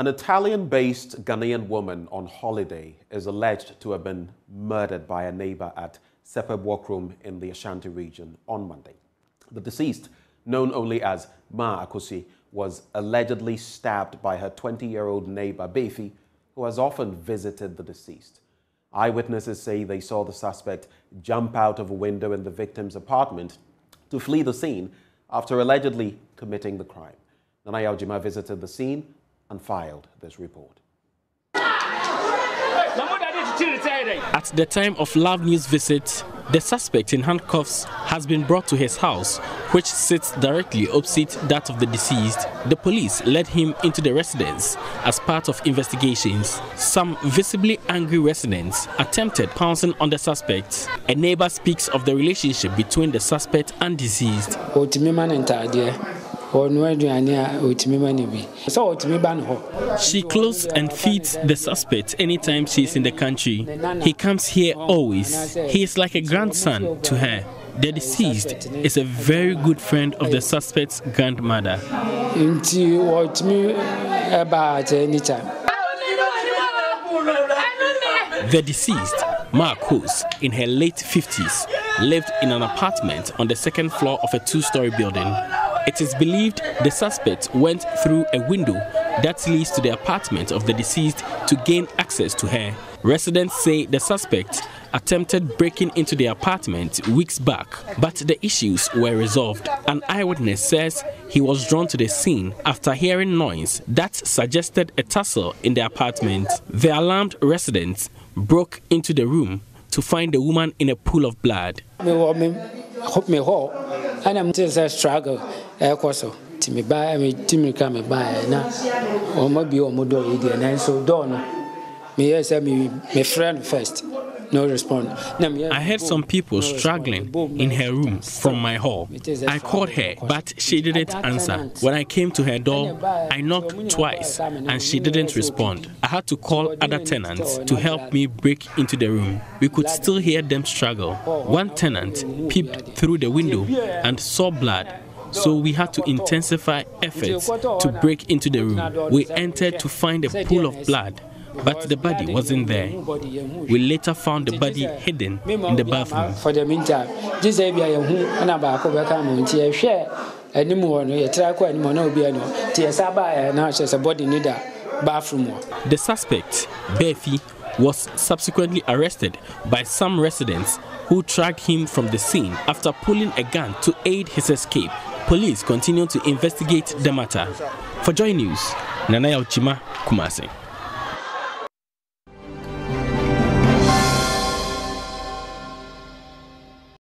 An Italian-based Ghanaian woman on holiday is alleged to have been murdered by a neighbor at Buokrom in the Ashanti region on Monday. The deceased, known only as Ma Akosi, was allegedly stabbed by her 20-year-old neighbor, Befi, who has often visited the deceased. Eyewitnesses say they saw the suspect jump out of a window in the victim's apartment to flee the scene after allegedly committing the crime. Nana Yaujima visited the scene and filed this report. At the time of Love News' visit, the suspect in handcuffs has been brought to his house, which sits directly opposite that of the deceased. The police led him into the residence as part of investigations. Some visibly angry residents attempted pouncing on the suspect. A neighbor speaks of the relationship between the suspect and deceased. She clothes and feeds the suspect anytime she's in the country. He comes here always. He is like a grandson to her. The deceased is a very good friend of the suspect's grandmother. The deceased, Ma Akosi, in her late 50s, lived in an apartment on the second floor of a two-story building. It is believed the suspect went through a window that leads to the apartment of the deceased to gain access to her. Residents say the suspect attempted breaking into the apartment weeks back, but the issues were resolved. An eyewitness says he was drawn to the scene after hearing noise that suggested a tussle in the apartment. The alarmed residents broke into the room to find the woman in a pool of blood. And I'm just a struggle. To me buy me come by now. Or maybe or modo and so don't me yes, my friend first. No response. I heard some people struggling in her room from my hall. I called her, but she didn't answer. When I came to her door, I knocked twice and she didn't respond. I had to call other tenants to help me break into the room. We could still hear them struggle. One tenant peeped through the window and saw blood. So we had to intensify efforts to break into the room. We entered to find a pool of blood, but the body wasn't there. We later found the body hidden in the bathroom. For the meantime, this area and about share anymore. The suspect, Befi, was subsequently arrested by some residents who tracked him from the scene after pulling a gun to aid his escape. Police continue to investigate the matter. For Joy News, Nana Yaujima, Kumasi.